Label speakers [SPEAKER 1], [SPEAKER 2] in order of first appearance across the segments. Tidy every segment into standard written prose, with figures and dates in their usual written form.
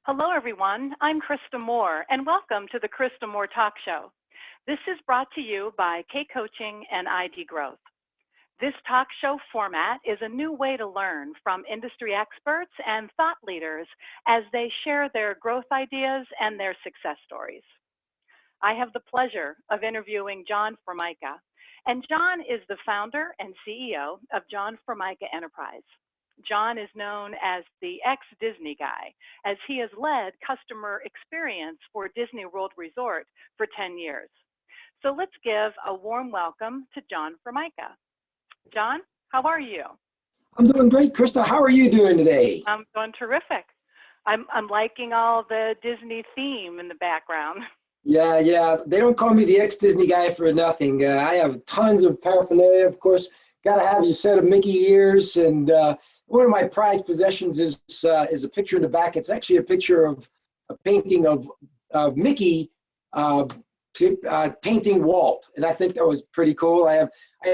[SPEAKER 1] Hello, everyone. I'm Krista Moore, and welcome to the Krista Moore Talk Show. This is brought to you by K Coaching and ID Growth. This talk show format is a new way to learn from industry experts and thought leaders as they share their growth ideas and their success stories. I have the pleasure of interviewing John Formica, and John is the founder and CEO of John Formica Enterprise. John is known as the ex-Disney guy, as he has led customer experience for Disney World Resort for 10 years. So let's give a warm welcome to John Formica. John, how are you?
[SPEAKER 2] I'm doing great, Krista. How are you doing today?
[SPEAKER 1] I'm doing terrific. I'm liking all the Disney theme in the background.
[SPEAKER 2] Yeah. They don't call me the ex-Disney guy for nothing. I have tons of paraphernalia, of course. Got to have your set of Mickey ears, and one of my prized possessions is a picture in the back. It's actually a picture of a painting of Mickey painting Walt, and I think that was pretty cool. I have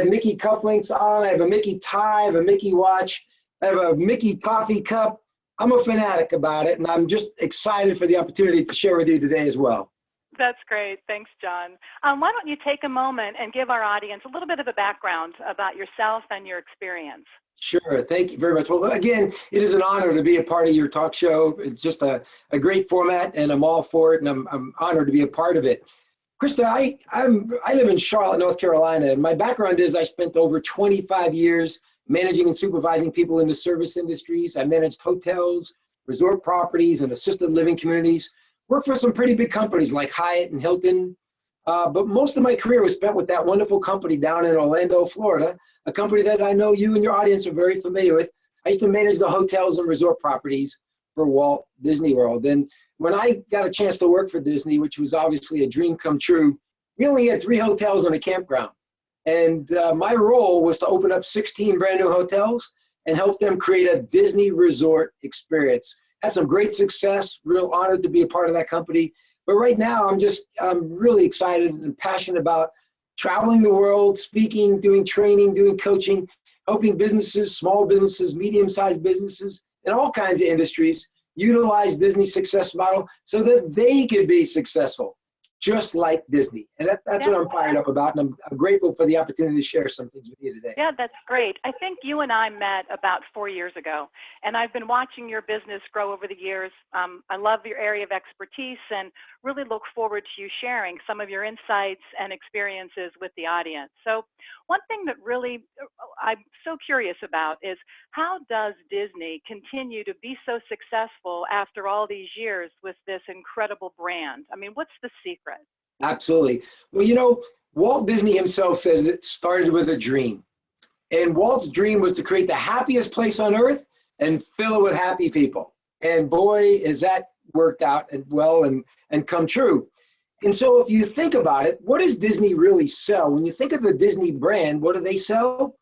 [SPEAKER 2] Mickey cufflinks on. I have a Mickey tie. I have a Mickey watch. I have a Mickey coffee cup. I'm a fanatic about it, and I'm just excited for the opportunity to share with you today as well.
[SPEAKER 1] That's great. Thanks, John. Why don't you take a moment and give our audience a little bit of a background about yourself and your experience?
[SPEAKER 2] Sure. Thank you very much. Well, again, it is an honor to be a part of your talk show. It's just a great format, and I'm all for it, and I'm honored to be a part of it. Krista, I live in Charlotte, North Carolina, and my background is I spent over 25 years managing and supervising people in the service industries. I managed hotels, resort properties, and assisted living communities. Worked for some pretty big companies like Hyatt and Hilton. But most of my career was spent with that wonderful company down in Orlando, Florida, a company that I know you and your audience are very familiar with. I used to manage the hotels and resort properties for Walt Disney World. And when I got a chance to work for Disney, which was obviously a dream come true, we only had 3 hotels and a campground. And my role was to open up 16 brand new hotels and help them create a Disney resort experience. Had some great success, real honored to be a part of that company. But right now, I'm really excited and passionate about traveling the world, speaking, doing training, doing coaching, helping businesses, small businesses, medium-sized businesses, and all kinds of industries utilize Disney's success model so that they can be successful, just like Disney. And that's what I'm fired up about, and I'm grateful for the opportunity to share some things with you today.
[SPEAKER 1] Yeah, that's great. I think you and I met about 4 years ago, and I've been watching your business grow over the years. I love your area of expertise and really look forward to you sharing some of your insights and experiences with the audience. So one thing that really I'm so curious about is, how does Disney continue to be so successful after all these years with this incredible brand? I mean, what's the secret?
[SPEAKER 2] Absolutely. Well, Walt Disney himself says it started with a dream. And Walt's dream was to create the happiest place on earth and fill it with happy people. And boy, is that worked out and well and come true. And so if you think about it, what does Disney really sell? When you think of the Disney brand, what do they sell?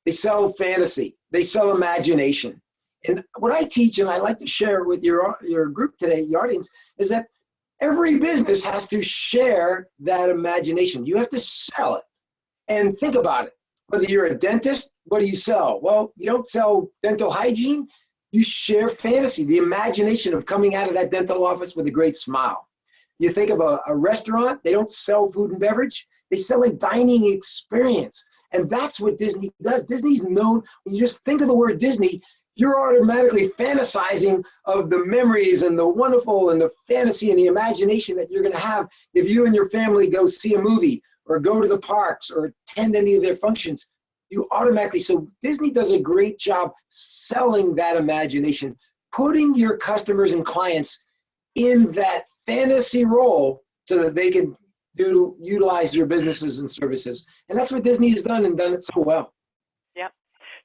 [SPEAKER 2] They sell fantasy. They sell imagination. And what I teach, and I like to share with your group today, your audience, is that every business has to share that imagination. You have to sell it. And think about it. Whether you're a dentist, what do you sell? Well, you don't sell dental hygiene. You share fantasy, the imagination of coming out of that dental office with a great smile. You think of a restaurant, they don't sell food and beverage. They sell a dining experience. And that's what Disney does. Disney's known, when you just think of the word Disney, you're automatically fantasizing of the memories and the wonderful and the fantasy and the imagination that you're going to have if you and your family go see a movie or go to the parks or attend any of their functions. You automatically, so Disney does a great job selling that imagination, putting your customers and clients in that fantasy role so that they can utilize your businesses and services. And that's what Disney has done, and done it so well.
[SPEAKER 1] Yep.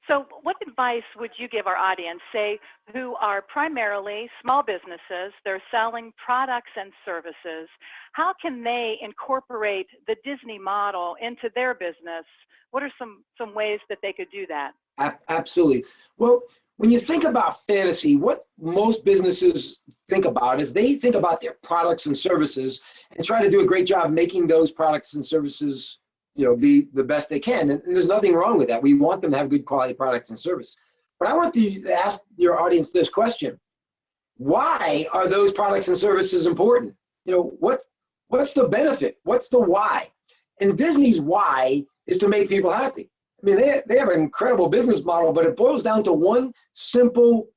[SPEAKER 1] So what advice would you give our audience, say, who are primarily small businesses, they're selling products and services? How can they incorporate the Disney model into their business? What are some ways that they could do that?
[SPEAKER 2] Absolutely. Well, when you think about fantasy, what most businesses think about is they think about their products and services and try to do a great job making those products and services, be the best they can. And there's nothing wrong with that. We want them to have good quality products and service. But I want to ask your audience this question. why are those products and services important? You know, what's the benefit? What's the why? And Disney's why is to make people happy. I mean, they have an incredible business model, but it boils down to one simple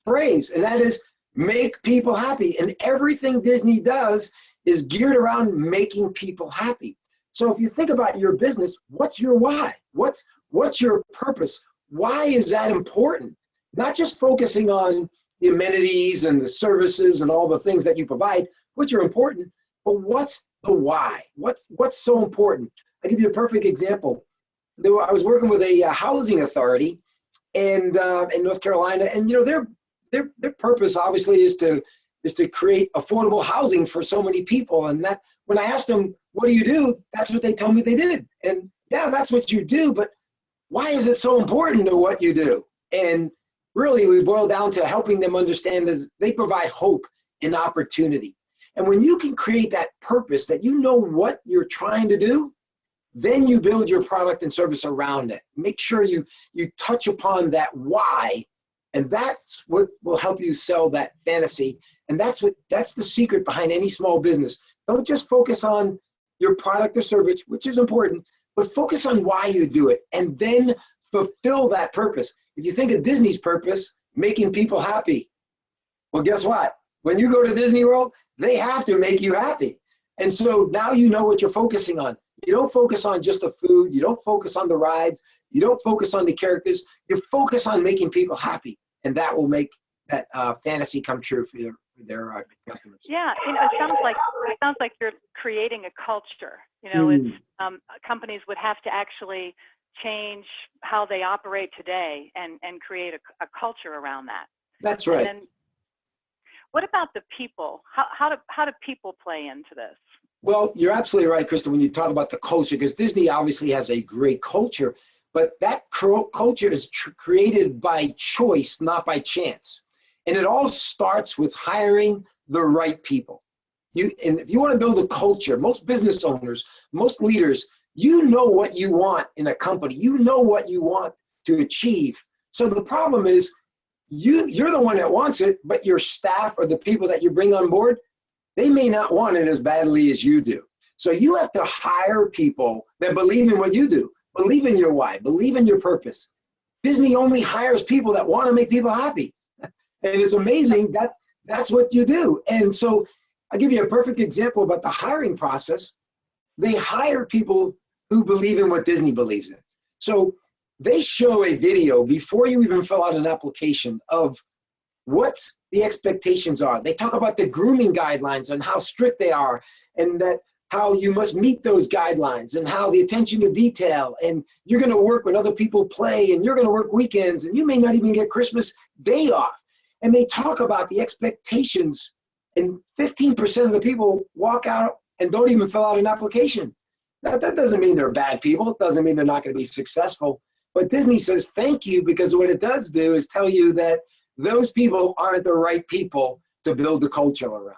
[SPEAKER 2] phrase, and that is make people happy. And everything Disney does is geared around making people happy. So if you think about your business, what's your why? What's your purpose? Why is that important? Not just focusing on the amenities and the services and all the things that you provide, which are important, but what's the why? What's so important? I'll give you a perfect example. I was working with a housing authority and in North Carolina, and you know their purpose obviously is to create affordable housing for so many people. And that when I asked them, what do you do? That's what they told me they did. And yeah, that's what you do, but why is it so important to what you do? And really we boil down to helping them understand is they provide hope and opportunity. And when you can create that purpose, that you know what you're trying to do, then you build your product and service around it. Make sure you touch upon that why, and that's what will help you sell that fantasy. And that's the secret behind any small business. Don't just focus on your product or service, which is important, but focus on why you do it and then fulfill that purpose. If you think of Disney's purpose, making people happy, well, guess what? When you go to Disney World, they have to make you happy. And so now you know what you're focusing on. You don't focus on just the food. You don't focus on the rides. You don't focus on the characters. You focus on making people happy, and that will make that fantasy come true for their customers.
[SPEAKER 1] Yeah, you know, it sounds like you're creating a culture. You know, it's companies would have to actually change how they operate today and create a culture around that.
[SPEAKER 2] That's right.
[SPEAKER 1] And what about the people? How do people play into this?
[SPEAKER 2] Well, you're absolutely right, Krista, when you talk about the culture, because Disney obviously has a great culture, but that culture is created by choice, not by chance. And it all starts with hiring the right people. And if you want to build a culture, most business owners, most leaders, you know what you want in a company. You know what you want to achieve. So the problem is you're the one that wants it, but your staff or the people that you bring on board, they may not want it as badly as you do. So you have to hire people that believe in what you do, believe in your why, believe in your purpose. Disney only hires people that want to make people happy. And it's amazing that that's what you do. And so I'll give you a perfect example about the hiring process. They hire people who believe in what Disney believes in. So they show a video before you even fill out an application of what the expectations are. They talk about the grooming guidelines and how strict they are, and that how you must meet those guidelines, and how the attention to detail, and you're going to work when other people play, and you're going to work weekends, and you may not even get Christmas Day off. And they talk about the expectations, and 15% of the people walk out and don't even fill out an application. Now, that doesn't mean they're bad people. It doesn't mean they're not going to be successful. But Disney says thank you, because what it does do is tell you that those people aren't the right people to build the culture around.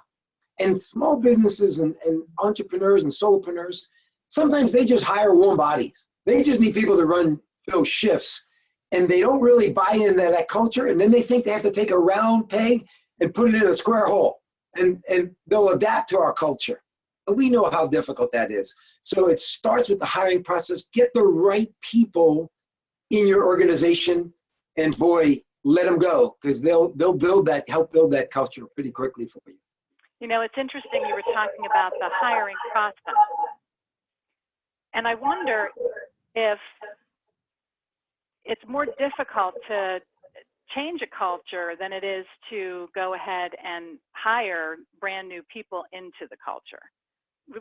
[SPEAKER 2] And small businesses and entrepreneurs and solopreneurs, sometimes they just hire warm bodies. They just need people to run those shifts, and they don't really buy into that culture, and then they think they have to take a round peg and put it in a square hole, and they'll adapt to our culture. And we know how difficult that is. So it starts with the hiring process. Get the right people in your organization, and boy, let them go, because they'll help build that culture pretty quickly for you.
[SPEAKER 1] You know, it's interesting you were talking about the hiring process. And I wonder if it's more difficult to change a culture than it is to go ahead and hire brand new people into the culture.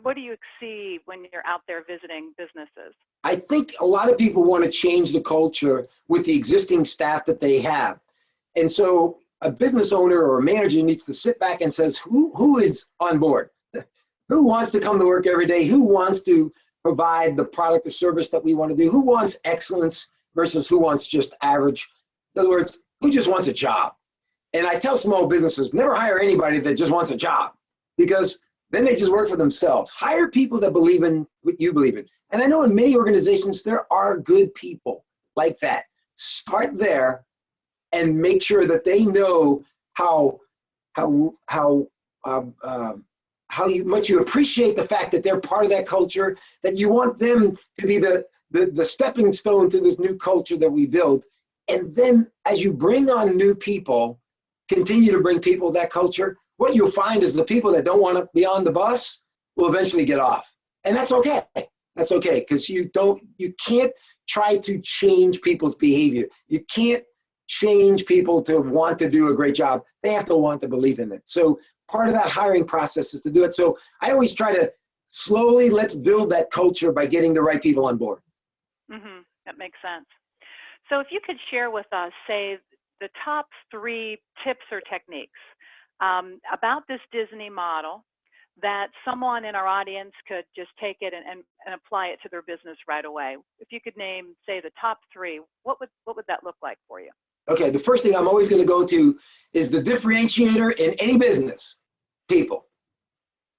[SPEAKER 1] What do you see when you're out there visiting businesses?
[SPEAKER 2] I think a lot of people want to change the culture with the existing staff that they have. And so a business owner or a manager needs to sit back and says, who is on board? Who wants to come to work every day? Who wants to provide the product or service that we want to do? Who wants excellence versus who wants just average? In other words, who just wants a job? And I tell small businesses, never hire anybody that just wants a job, because then they just work for themselves. Hire people that believe in what you believe in. And I know in many organizations, there are good people like that. Start there and make sure that they know how much you appreciate the fact that they're part of that culture, that you want them to be the stepping stone to this new culture that we build. And then as you bring on new people, continue to bring people that culture, what you'll find is the people that don't want to be on the bus will eventually get off. And that's okay. That's okay, because you can't try to change people's behavior. You can't change people to want to do a great job. They have to want to believe in it. So part of that hiring process is to do it. So I always try to slowly, let's build that culture by getting the right people on board.
[SPEAKER 1] Mm-hmm. That makes sense. So if you could share with us, say, the top 3 tips or techniques about this Disney model that someone in our audience could just take it and apply it to their business right away. If you could name, say, the top 3, what would that look like for you?
[SPEAKER 2] Okay, the first thing I'm always going to go to is the differentiator in any business: people.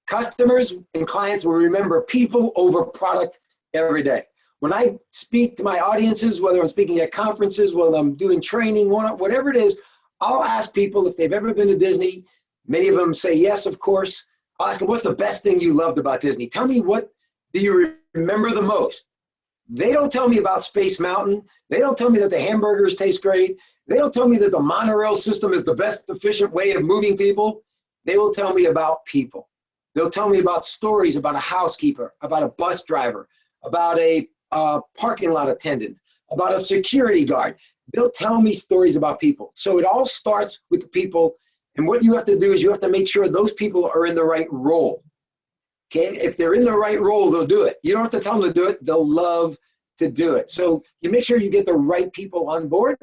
[SPEAKER 2] Customers and clients will remember people over product every day. When I speak to my audiences, whether I'm speaking at conferences, whether I'm doing training, whatever it is, I'll ask people if they've ever been to Disney. Many of them say yes, of course. I'll ask them, what's the best thing you loved about Disney? Tell me, what do you remember the most? They don't tell me about Space Mountain. They don't tell me that the hamburgers taste great. They don't tell me that the monorail system is the best efficient way of moving people. They will tell me about people. They'll tell me about stories about a housekeeper, about a bus driver, about a parking lot attendant, about a security guard. They'll tell me stories about people. So it all starts with the people. And what you have to do is you have to make sure those people are in the right role. Okay, if they're in the right role, they'll do it. You don't have to tell them to do it. They'll love to do it. So you make sure you get the right people on board.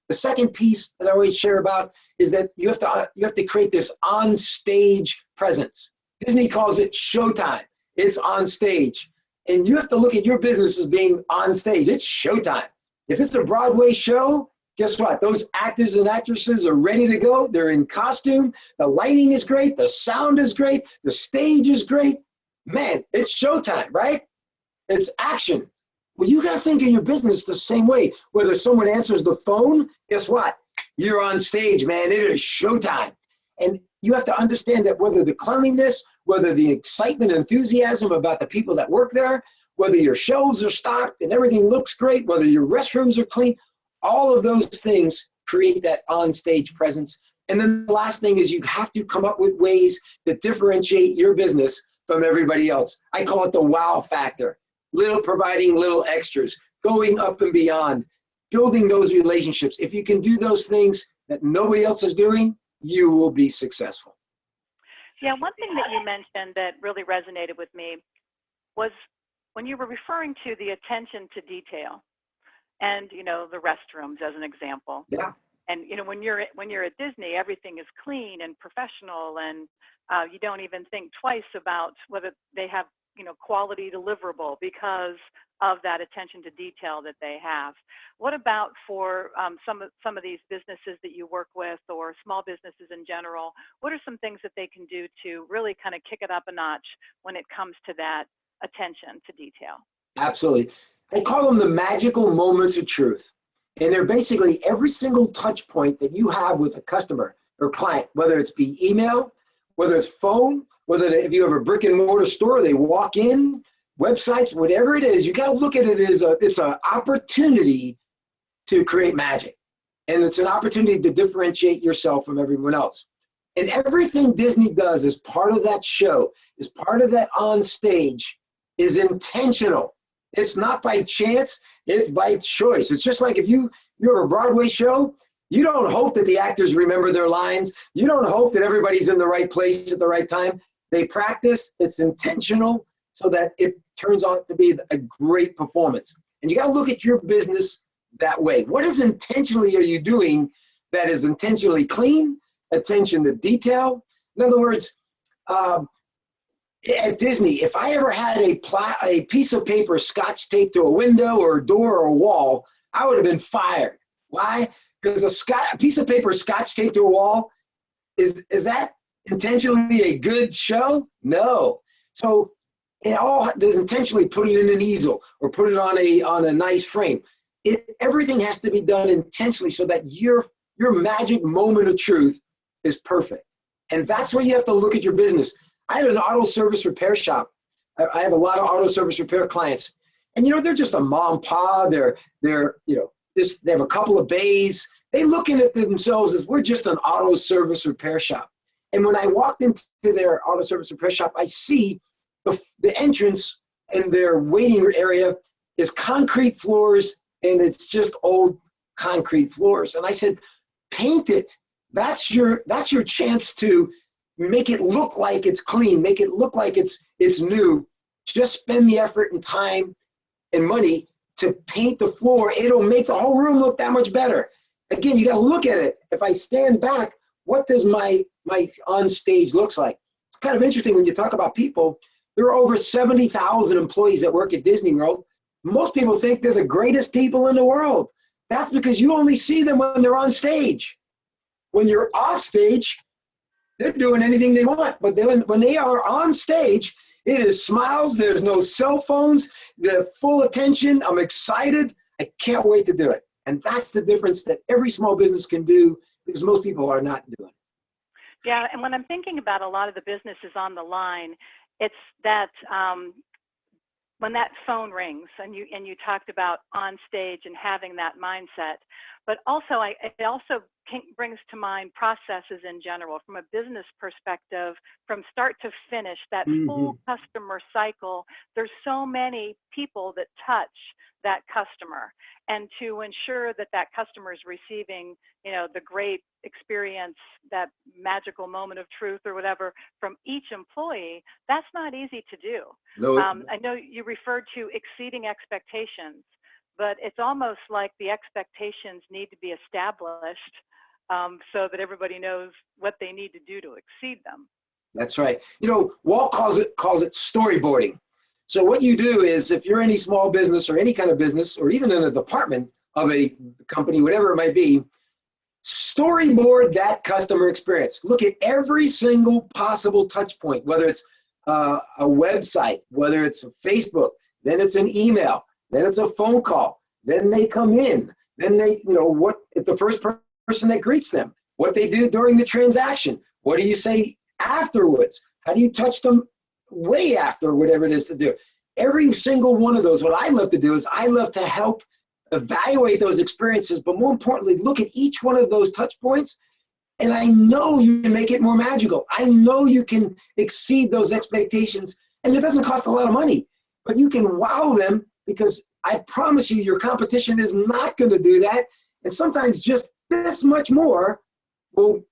[SPEAKER 2] The second piece that I always share about is that you have to create this on-stage presence. Disney calls it showtime. It's on stage. And you have to look at your business as being on stage. It's showtime. If it's a Broadway show, guess what? Those actors and actresses are ready to go. They're in costume. The lighting is great. The sound is great. The stage is great. Man, it's showtime, right? It's action. Well, you got to think of your business the same way. Whether someone answers the phone, guess what? You're on stage, man. It is showtime. And you have to understand that whether the cleanliness, whether the excitement, enthusiasm about the people that work there, whether your shelves are stocked and everything looks great, whether your restrooms are clean, all of those things create that on-stage presence. And then the last thing is you have to come up with ways to differentiate your business from everybody else. I call it the wow factor. Providing little extras, going up and beyond, building those relationships. If you can do those things that nobody else is doing, you will be successful.
[SPEAKER 1] Yeah, one thing that you mentioned that really resonated with me was when you were referring to the attention to detail and, you know, the restrooms as an example.
[SPEAKER 2] Yeah.
[SPEAKER 1] And, you know, when you're at Disney, everything is clean and professional, and you don't even think twice about whether they have, you know, quality deliverable because of that attention to detail that they have. What about for some of these businesses that you work with, or small businesses in general? What are some things that they can do to really kind of kick it up a notch when it comes to that attention to detail?
[SPEAKER 2] Absolutely. I call them the magical moments of truth. And they're basically every single touch point that you have with a customer or client, whether it's be email, whether it's phone, whether if you have a brick and mortar store, they walk in, websites, whatever it is, you got to look at it as it's an opportunity to create magic. And it's an opportunity to differentiate yourself from everyone else. And everything Disney does as part of that show, as part of that on stage, is intentional. It's not by chance, it's by choice. It's just like if you have a Broadway show, you don't hope that the actors remember their lines. You don't hope that everybody's in the right place at the right time. They practice, it's intentional, so that it turns out to be a great performance. And you got to look at your business that way. What is intentionally are you doing that is intentionally clean, attention to detail? In other words, at Disney, if I ever had a piece of paper scotch taped to a window or a door or a wall, I would have been fired. Why? Because a piece of paper scotch taped to a wall, is that intentionally a good show? No. So it all does intentionally put it in an easel or put it on a nice frame. Everything has to be done intentionally so that your magic moment of truth is perfect. And that's where you have to look at your business. I had an auto service repair shop. I have a lot of auto service repair clients. And, they're just a mom and pa. They're they have a couple of bays. They looking at themselves as we're just an auto service repair shop. And when I walked into their auto service repair shop, I see the entrance and their waiting area is concrete floors, and it's just old concrete floors. And I said, paint it. That's your chance to make it look like it's clean, make it look like it's new. Just spend the effort and time and money to paint the floor. It'll make the whole room look that much better. Again, you got to look at it. If I stand back, what does my on stage looks like? It's kind of interesting when you talk about people. There are over 70,000 employees that work at Disney World. Most people think they're the greatest people in the world. That's because you only see them when they're on stage. When you're off stage, they're doing anything they want. But when they are on stage, it is smiles. There's no cell phones. The full attention. I'm excited. I can't wait to do it. And that's the difference that every small business can do, because most people are not doing.
[SPEAKER 1] Yeah, and when I'm thinking about a lot of the businesses on the line, it's that when that phone rings and you talked about on stage and having that mindset, but also it also brings to mind processes in general from a business perspective, from start to finish, that full customer cycle. There's so many people that touch that customer, and to ensure that that customer is receiving, the great experience, that magical moment of truth or whatever from each employee, that's not easy to do.
[SPEAKER 2] No.
[SPEAKER 1] I know you referred to exceeding expectations, but it's almost like the expectations need to be established so that everybody knows what they need to do to exceed them.
[SPEAKER 2] That's right. Walt calls it storyboarding. So what you do is, if you're any small business or any kind of business, or even in a department of a company, whatever it might be, storyboard that customer experience. Look at every single possible touch point, whether it's a website, whether it's Facebook, then it's an email, then it's a phone call, then they come in, then they, what if the first person that greets them, what they do during the transaction, what do you say afterwards, how do you touch them way after, whatever it is to do. Every single one of those, what I love to do is I love to help evaluate those experiences, but more importantly, look at each one of those touch points, and I know you can make it more magical. I know you can exceed those expectations, and it doesn't cost a lot of money, but you can wow them, because I promise you your competition is not going to do that, and sometimes just this much more will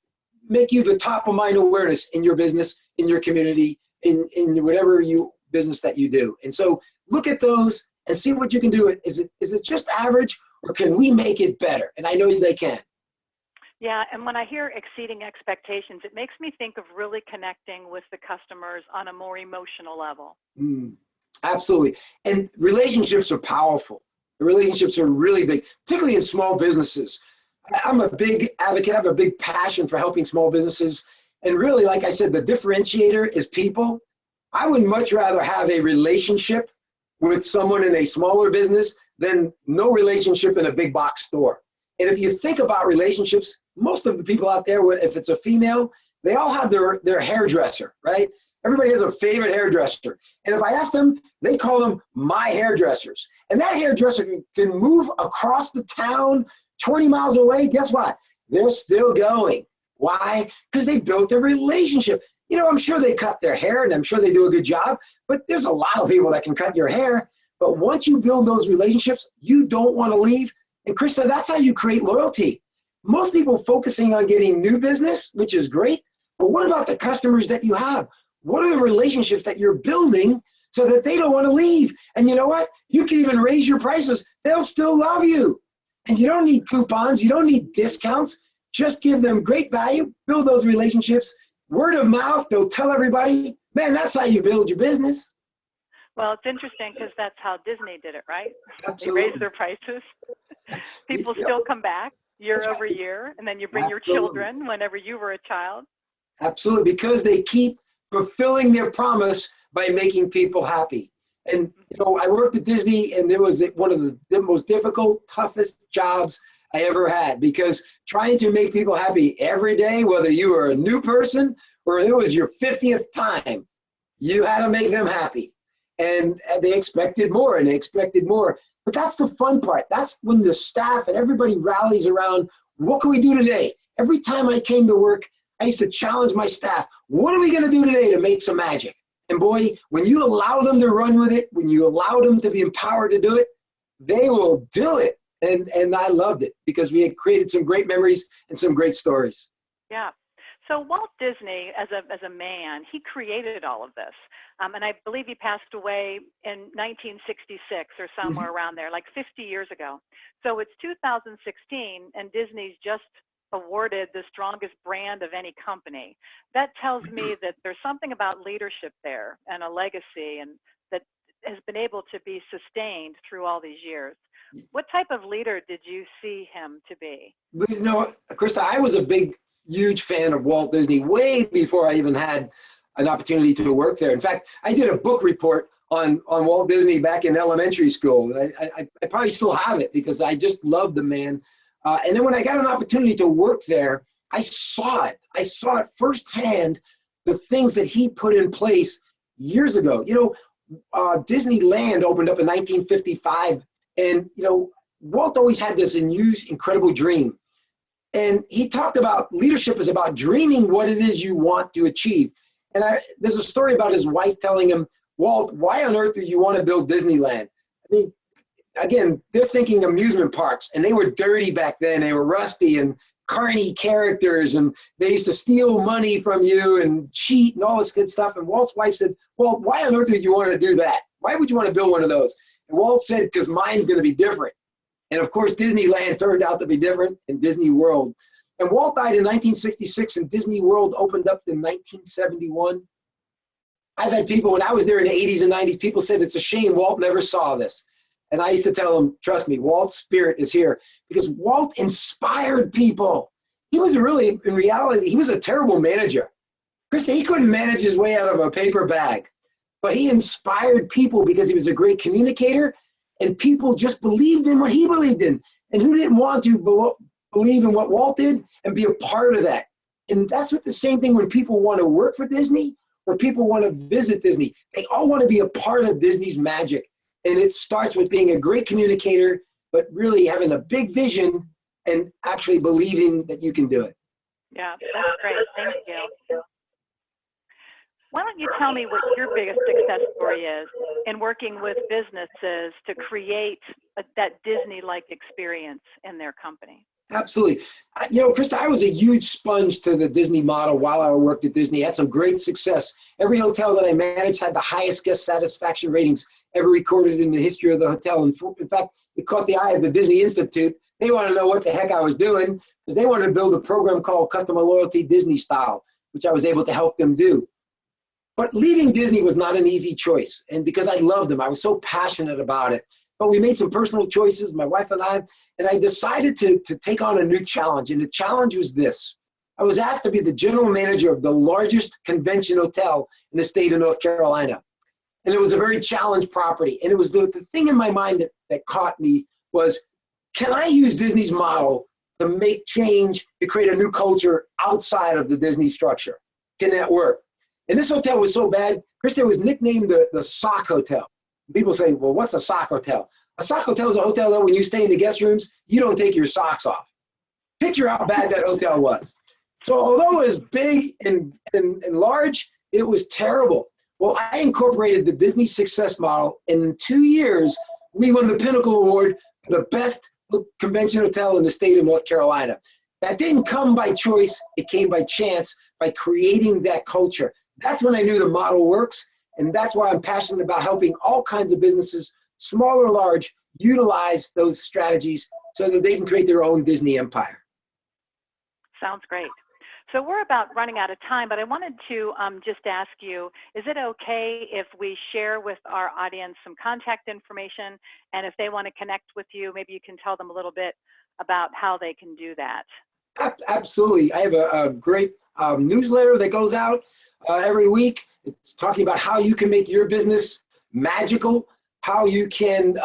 [SPEAKER 2] make you the top of mind awareness in your business, in your community, in whatever business that you do. And so look at those and see what you can do. Is it just average, or can we make it better? And I know they can.
[SPEAKER 1] Yeah, and when I hear exceeding expectations, it makes me think of really connecting with the customers on a more emotional level.
[SPEAKER 2] Absolutely. And relationships are powerful. The relationships are really big, particularly in small businesses. I'm a big advocate. I have a big passion for helping small businesses. And really, like I said, the differentiator is people. I would much rather have a relationship with someone in a smaller business than no relationship in a big box store. And if you think about relationships, most of the people out there, if it's a female, they all have their hairdresser, right? Everybody has a favorite hairdresser. And if I ask them, they call them my hairdressers. And that hairdresser can move across the town 20 miles away. Guess what? They're still going. Why? Because they built a relationship. I'm sure they cut their hair, and I'm sure they do a good job, but there's a lot of people that can cut your hair. But once you build those relationships, you don't want to leave. And Krista, that's how you create loyalty. Most people focusing on getting new business, which is great, but what about the customers that you have? What are the relationships that you're building so that they don't want to leave? And you know what? You can even raise your prices. They'll still love you. And you don't need coupons. You don't need discounts. Just give them great value, build those relationships, word of mouth, they'll tell everybody. Man, that's how you build your business.
[SPEAKER 1] Well, it's interesting because that's how Disney did it, right?
[SPEAKER 2] Absolutely.
[SPEAKER 1] They raised their prices. People still come back year over year, and then you bring your children whenever you were a child.
[SPEAKER 2] Absolutely, because they keep fulfilling their promise by making people happy. And I worked at Disney, and there was one of the most difficult, toughest jobs I ever had, because trying to make people happy every day, whether you were a new person or it was your 50th time, you had to make them happy. And they expected more and they expected more. But that's the fun part. That's when the staff and everybody rallies around, what can we do today? Every time I came to work, I used to challenge my staff. What are we going to do today to make some magic? And boy, when you allow them to run with it, when you allow them to be empowered to do it, they will do it. And I loved it because we had created some great memories and some great stories.
[SPEAKER 1] Yeah. So Walt Disney, as a man, he created all of this. And I believe he passed away in 1966 or somewhere around there, like 50 years ago. So it's 2016, and Disney's just awarded the strongest brand of any company. That tells me that there's something about leadership there and a legacy, and that has been able to be sustained through all these years. What type of leader did you see him to be?
[SPEAKER 2] But you know, Krista, I was a huge fan of Walt Disney way before I even had an opportunity to work there. In fact, I did a book report on Walt Disney back in elementary school. I probably still have it because I just loved the man. And then when I got an opportunity to work there, I saw it. I saw it firsthand, the things that he put in place years ago. You know, Disneyland opened up in 1955. And, you know, Walt always had this incredible dream. And he talked about leadership is about dreaming what it is you want to achieve. And there's a story about his wife telling him, Walt, why on earth do you want to build Disneyland? I mean, again, they're thinking amusement parks, and they were dirty back then. They were rusty and carny characters, and they used to steal money from you and cheat and all this good stuff. And Walt's wife said, well, why on earth would you want to do that? Why would you want to build one of those? And Walt said, because mine's going to be different. And of course, Disneyland turned out to be different in Disney World. And Walt died in 1966, and Disney World opened up in 1971. I've had people, when I was there in the 80s and 90s, people said, it's a shame Walt never saw this. And I used to tell them, trust me, Walt's spirit is here. Because Walt inspired people. He was really, in reality, he was a terrible manager. Krista, he couldn't manage his way out of a paper bag. But he inspired people because he was a great communicator, and people just believed in what he believed in. And who didn't want to believe in what Walt did and be a part of that? And that's what the same thing when people want to work for Disney or people want to visit Disney. They all want to be a part of Disney's magic. And it starts with being a great communicator, but really having a big vision and actually believing that you can do it.
[SPEAKER 1] Yeah, that's great. Thank you. Why don't you tell me what your biggest success story is in working with businesses to create that Disney-like experience in their company?
[SPEAKER 2] Absolutely. You know, Krista, I was a huge sponge to the Disney model while I worked at Disney. I had some great success. Every hotel that I managed had the highest guest satisfaction ratings ever recorded in the history of the hotel. And in fact, it caught the eye of the Disney Institute. They wanted to know what the heck I was doing because they wanted to build a program called Customer Loyalty Disney Style, which I was able to help them do. But leaving Disney was not an easy choice. And because I loved them, I was so passionate about it. But we made some personal choices, my wife and I decided to take on a new challenge. And the challenge was this. I was asked to be the general manager of the largest convention hotel in the state of North Carolina. And it was a very challenged property. And it was the thing in my mind that caught me was, can I use Disney's model to make change, to create a new culture outside of the Disney structure? Can that work? And this hotel was so bad, Krista, was nicknamed the sock hotel. People say, well, what's a sock hotel? A sock hotel is a hotel that when you stay in the guest rooms, you don't take your socks off. Picture how bad that hotel was. So although it was big and large, it was terrible. Well, I incorporated the Disney success model. And in 2 years, we won the Pinnacle Award for the best convention hotel in the state of North Carolina. That didn't come by choice. It came by chance, by creating that culture. That's when I knew the model works. And that's why I'm passionate about helping all kinds of businesses, small or large, utilize those strategies so that they can create their own Disney empire.
[SPEAKER 1] Sounds great. So we're about running out of time, but I wanted to just ask you, is it okay if we share with our audience some contact information? And if they want to connect with you, maybe you can tell them a little bit about how they can do that.
[SPEAKER 2] Absolutely. I have a great newsletter that goes out every week. It's talking about how you can make your business magical, how you can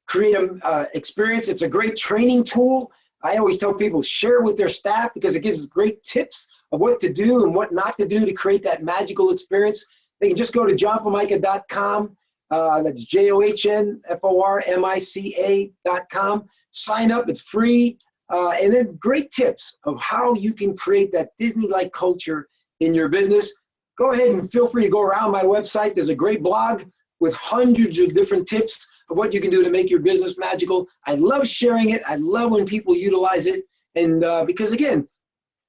[SPEAKER 2] create an experience. It's a great training tool I always tell people share with their staff because it gives great tips of what to do and what not to do to create that magical experience. They can just go to johnformica.com. That's JOHNFORMICA.com. Sign up, it's free. And then great tips of how you can create that Disney-like culture in your business. Go ahead and feel free to go around my website. There's a great blog with hundreds of different tips of what you can do to make your business magical. I love sharing it. I love when people utilize it. And because again,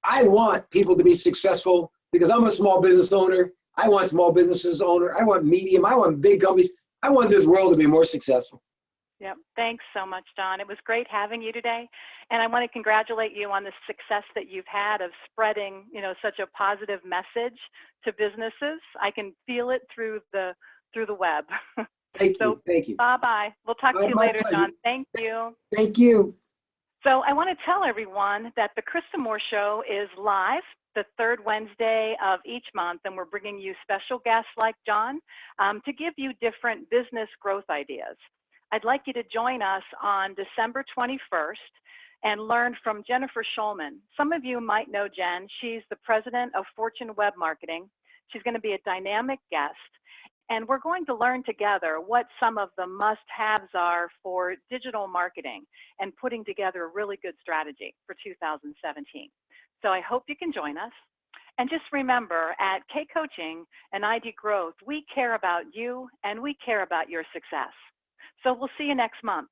[SPEAKER 2] I want people to be successful because I'm a small business owner. I want small businesses owner. I want medium. I want big companies. I want this world to be more successful.
[SPEAKER 1] Yep. Thanks so much, Don. It was great having you today. And I want to congratulate you on the success that you've had of spreading, such a positive message to businesses. I can feel it through the web.
[SPEAKER 2] Thank you. Thank you.
[SPEAKER 1] Bye-bye. We'll talk to you later,
[SPEAKER 2] pleasure.
[SPEAKER 1] Don. Thank you.
[SPEAKER 2] Thank you.
[SPEAKER 1] So I want to tell everyone that the Krista Moore Show is live the third Wednesday of each month, and we're bringing you special guests like John to give you different business growth ideas. I'd like you to join us on December 21st and learn from Jennifer Schulman. Some of you might know Jen. She's the president of Fortune Web Marketing. She's going to be a dynamic guest. And we're going to learn together what some of the must-haves are for digital marketing and putting together a really good strategy for 2017. So I hope you can join us. And just remember, at K Coaching and ID Growth, we care about you and we care about your success. So we'll see you next month.